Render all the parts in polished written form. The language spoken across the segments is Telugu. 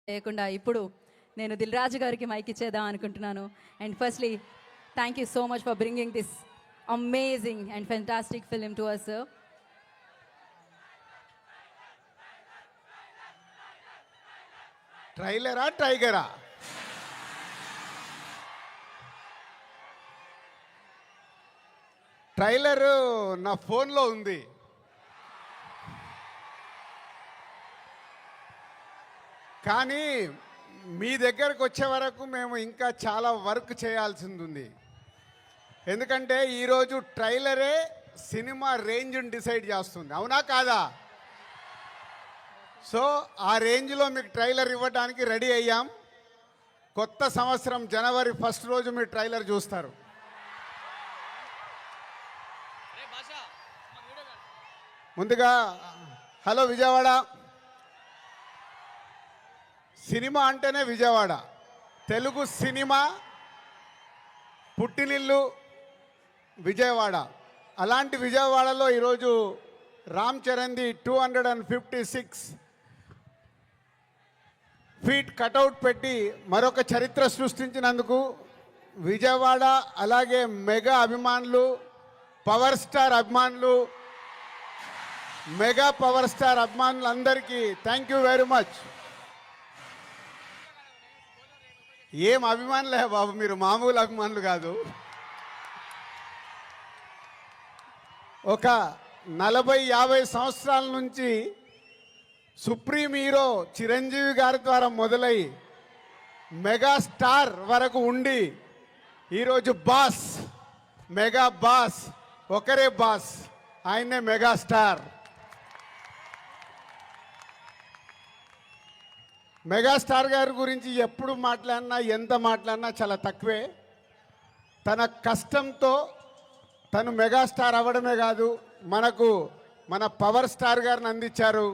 చేయకుండా ఇప్పుడు నేను దిల్ రాజు గారికి మైక్ ఇచ్చేద్దాం అనుకుంటున్నాను. And firstly thank you so much for bringing this amazing and fantastic film to us sir. ట్రైలరా టైగరా? ట్రైలర్ నా ఫోన్లో ఉంది. కానీ మీ దగ్గరకు వచ్చే వరకు మేము ఇంకా చాలా వర్క్ చేయాల్సింది ఉంది. ఎందుకంటే ఈరోజు ట్రైలరే సినిమా రేంజ్ని డిసైడ్ చేస్తుంది, అవునా కాదా? సో ఆ రేంజ్లో మీకు ట్రైలర్ ఇవ్వడానికి రెడీ అయ్యాం. కొత్త సంవత్సరం జనవరి 1 రోజు మీరు ట్రైలర్ చూస్తారు. ముందుగా హలో విజయవాడ. సినిమా అంటేనే విజయవాడ. తెలుగు సినిమా పుట్టినిల్లు విజయవాడ. అలాంటి విజయవాడలో ఈరోజు రామ్ చరణ్ది 256 ఫీట్ కటౌట్ పెట్టి మరొక చరిత్ర సృష్టించినందుకు విజయవాడ అలాగే మెగా అభిమానులు, పవర్ స్టార్ అభిమానులు, మెగా పవర్ స్టార్ అభిమానులందరికీ థ్యాంక్ యూ వెరీ మచ్. ఏం అభిమానులే బాబు, మీరు మామూలు అభిమానులు కాదు. ఒక 40-50 సంవత్సరాల నుంచి సుప్రీం హీరో చిరంజీవి గారి ద్వారా మొదలై మెగాస్టార్ వరకు ఉండి ఈరోజు బాస్, మెగా బాస్, ఒకరే బాస్, ఆయనే మెగాస్టార్. మెగాస్టార్ గారి గురించి ఎప్పుడు మాట్లాడినా ఎంత మాట్లాడినా చాలా తక్కువే. తన కష్టంతో తను మెగాస్టార్ అవ్వడమే కాదు, మనకు మన పవర్ స్టార్ గారిని అందించారు.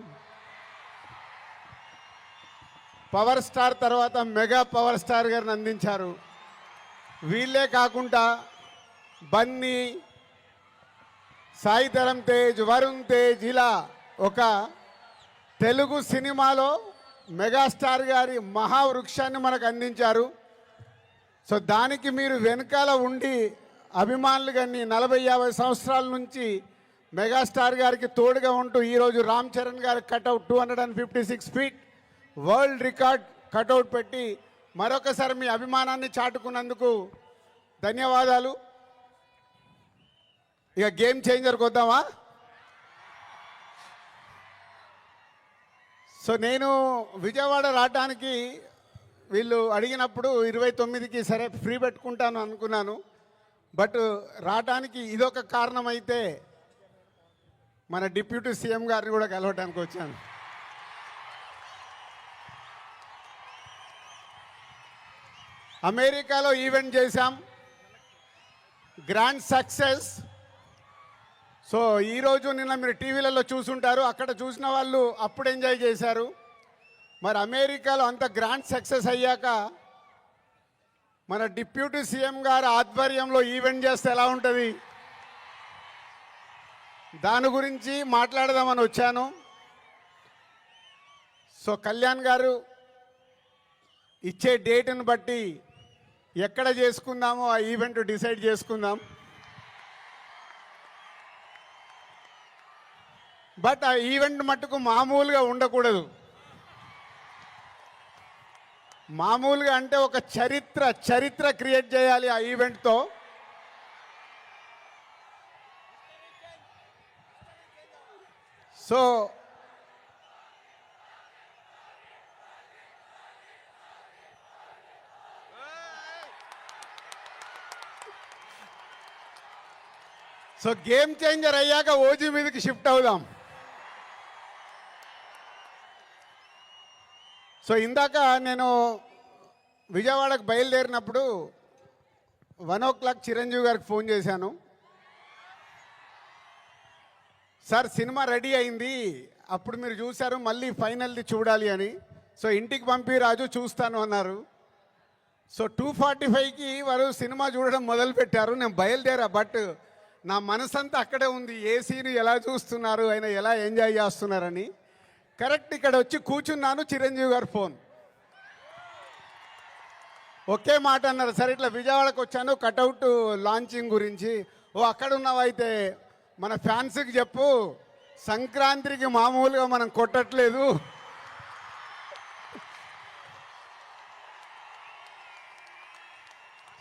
పవర్ స్టార్ తర్వాత మెగా పవర్ స్టార్ గారిని అందించారు. వీళ్ళే కాకుండా బన్నీ, సాయి ధరమ్ తేజ్, వరుణ్ తేజ్, ఇలా ఒక తెలుగు సినిమాలో మెగాస్టార్ గారి మహావృక్షాన్ని మనకు అందించారు. సో దానికి మీరు వెనకాల ఉండి అభిమానులు కానీ 40-50 సంవత్సరాల నుంచి మెగాస్టార్ గారికి తోడుగా ఉంటూ ఈరోజు రామ్ చరణ్ గారి cutout 256 feet world record cutout పెట్టి మరొకసారి మీ అభిమానాన్ని చాటుకున్నందుకు ధన్యవాదాలు. ఇక గేమ్ చేంజర్కి వద్దామా? సో నేను విజయవాడ రావడానికి వీళ్ళు అడిగినప్పుడు 29కి సరే ఫ్రీ పెట్టుకుంటాను అనుకున్నాను. బట్ రావడానికి ఇదొక కారణం అయితే మన డిప్యూటీ సీఎం గారిని కూడా కలవడానికి వచ్చాను. అమెరికాలో ఈవెంట్ చేశాం, గ్రాండ్ సక్సెస్. సో ఈరోజు నిన్న మీరు టీవీలలో చూసుంటారు, అక్కడ చూసిన వాళ్ళు అప్పుడు ఎంజాయ్ చేశారు. మరి అమెరికాలో అంత గ్రాండ్ సక్సెస్ అయ్యాక మన డిప్యూటీ సీఎం గారు ఆధ్వర్యంలో ఈవెంట్ చేస్తే ఎలా ఉంటుంది, దాని గురించి మాట్లాడదామని వచ్చాను. సో కళ్యాణ్ గారు ఇచ్చే డేట్ని బట్టి ఎక్కడ చేసుకుందామో ఆ ఈవెంట్ డిసైడ్ చేసుకుందాం. బట్ ఆ ఈవెంట్ మట్టుకు మామూలుగా ఉండకూడదు. మామూలుగా అంటే ఒక చరిత్ర క్రియేట్ చేయాలి ఆ ఈవెంట్తో. సో గేమ్ చేంజర్ అయ్యాక ఓజీ మీదకి షిఫ్ట్ అవుదాం. సో ఇందాక నేను విజయవాడకు బయలుదేరినప్పుడు 1 o'clock చిరంజీవి గారికి ఫోన్ చేశాను. సార్ సినిమా రెడీ అయింది, అప్పుడు మీరు చూశారు, మళ్ళీ ఫైనల్ది చూడాలి అని. సో ఇంటికి పంపి రాజు చూస్తాను అన్నారు. సో 2:45కి వారు సినిమా చూడడం మొదలుపెట్టారు. నేను బయలుదేరా, బట్ నా మనసంతా అక్కడే ఉంది, ఏ సీన్ ఎలా చూస్తున్నారు, ఆయన ఎలా ఎంజాయ్ చేస్తున్నారని. కరెక్ట్ ఇక్కడ వచ్చి కూర్చున్నాను, చిరంజీవి గారు ఫోన్. ఒకే మాట అన్నారు. సరే ఇట్లా విజయవాడకు వచ్చాను కటౌట్ లాంచింగ్ గురించి. ఓ అక్కడ ఉన్నావైతే మన ఫ్యాన్స్కి చెప్పు, సంక్రాంతికి మామూలుగా మనం కొట్టట్లేదు.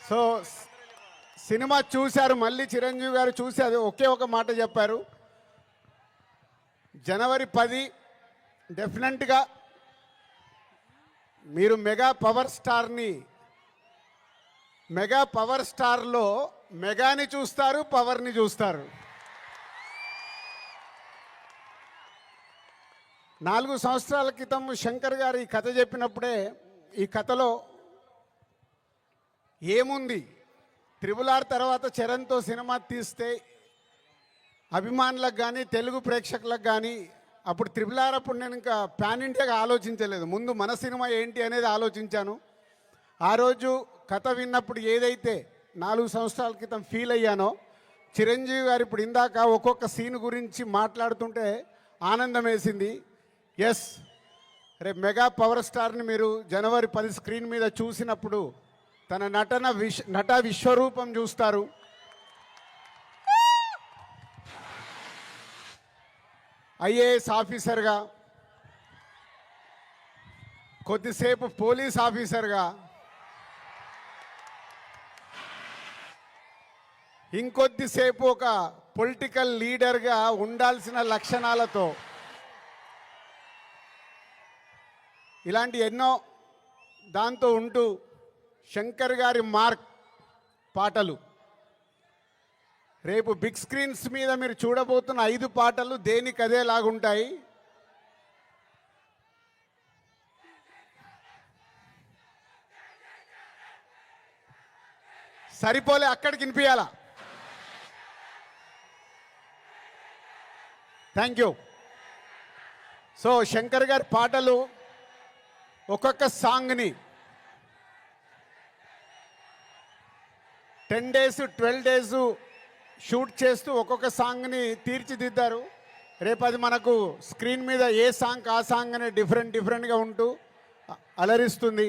సో సినిమా చూశారు, మళ్ళీ చిరంజీవి గారు చూసి అది ఒకే ఒక మాట చెప్పారు. జనవరి 10 డెఫినెట్గా మీరు మెగా పవర్ స్టార్లో మెగాని చూస్తారు, పవర్ని చూస్తారు. 4 సంవత్సరాల క్రితం శంకర్ గారు ఈ కథ చెప్పినప్పుడే ఈ కథలో ఏముంది, RRR తర్వాత చరణ్తో సినిమా తీస్తే అభిమానులకు కానీ తెలుగు ప్రేక్షకులకు కానీ, అప్పుడు RRR అప్పుడు నేను ఇంకా పాన్ ఇండియాగా ఆలోచించలేదు, ముందు మన సినిమా ఏంటి అనేది ఆలోచించాను. ఆ రోజు కథ విన్నప్పుడు ఏదైతే 4 సంవత్సరాల క్రితం ఫీల్ అయ్యానో, చిరంజీవి గారు ఇప్పుడు ఇందాక ఒక్కొక్క సీన్ గురించి మాట్లాడుతుంటే ఆనందం వేసింది. ఎస్, రేపు మెగా పవర్ స్టార్ని మీరు జనవరి 10 స్క్రీన్ మీద చూసినప్పుడు తన నట విశ్వరూపం చూస్తారు. ఐఏఎస్ ఆఫీసర్గా, కొద్దిసేపు పోలీస్ ఆఫీసర్గా, ఇంకొద్దిసేపు ఒక పొలిటికల్ లీడర్గా ఉండాల్సిన లక్షణాలతో ఇలాంటి ఎన్నో దాంతో ఉంటూ శంకర్ గారి మార్క్ పాటలు రేపు బిగ్ స్క్రీన్స్ మీద మీరు చూడబోతున్న 5 పాటలు దేనికి అదేలాగుంటాయి. సరిపోలే, అక్కడికి వినిపించాలా. Thank you. సో శంకర్ గారి పాటలు ఒక్కొక్క సాంగ్ని 10 days 12 days షూట్ చేస్తూ ఒక్కొక్క సాంగ్ని తీర్చిదిద్దారు. రేపు అది మనకు స్క్రీన్ మీద ఏ సాంగ్ ఆ సాంగ్ అనే డిఫరెంట్గా ఉంటూ అలరిస్తుంది.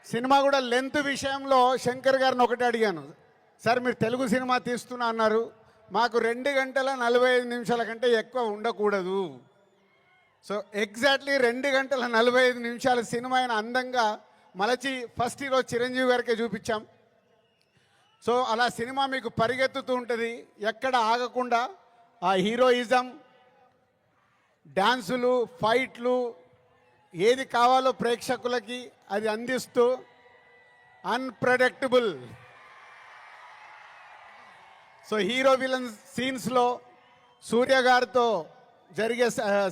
సినిమా కూడా లెంత్ విషయంలో శంకర్ గారిని ఒకటి అడిగాను, సార్ మీరు తెలుగు సినిమా తీస్తున్నా అన్నారు, మాకు 2 గంటల 45 నిమిషాల కంటే ఎక్కువ ఉండకూడదు. సో ఎగ్జాక్ట్లీ 2 గంటల 45 నిమిషాల సినిమా అయిన అందంగా మలచి ఫస్ట్ ఈరోజు చిరంజీవి గారికే చూపించాం. సో అలా సినిమా మీకు పరిగెత్తుతూ ఉంటుంది, ఎక్కడ ఆగకుండా ఆ హీరోయిజం, డ్యాన్సులు, ఫైట్లు, ఏది కావాలో ప్రేక్షకులకి అది అందిస్తూ అన్ప్రెడిక్టబుల్. సో హీరో విలన్ సీన్స్లో సూర్య గారితో జరిగే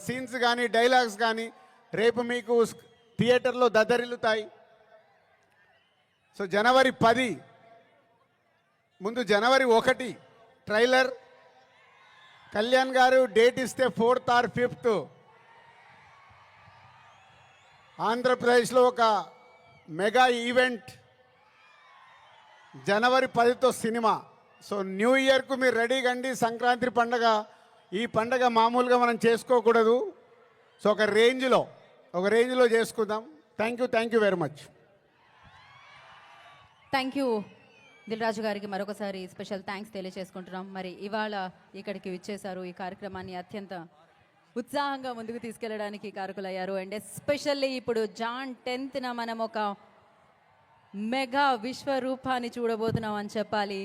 సీన్స్ కానీ డైలాగ్స్ కానీ రేపు మీకు థియేటర్లో దద్దరిల్లుతాయి. సో జనవరి 10 ముందు జనవరి 1 ట్రైలర్, కళ్యాణ్ గారు డేట్ ఇస్తే 4th or 5th ఆంధ్రప్రదేశ్లో ఒక మెగా ఈవెంట్, జనవరి 10తో సినిమా. సో న్యూ ఇయర్కు మీరు రెడీగా అండి. సంక్రాంతి పండగ, ఈ పండగ మామూలుగా మనం చేసుకోకూడదు. సో ఒక రేంజ్లో చేసుకుందాం. Thank you very much. Thank you Dil Raju గారికి మరొకసారి స్పెషల్ థ్యాంక్స్ తెలియజేసుకుంటున్నాం. మరి ఇవాళ ఇక్కడికి విచ్చేశారు, ఈ కార్యక్రమాన్ని అత్యంత ఉత్సాహంగా ముందుకు తీసుకెళ్ళడానికి కారకులయ్యారు. అండ్ ఎస్పెషల్లీ ఇప్పుడు జాన్ 10th మనం ఒక మెగా విశ్వరూపాన్ని చూడబోతున్నాం అని చెప్పాలి.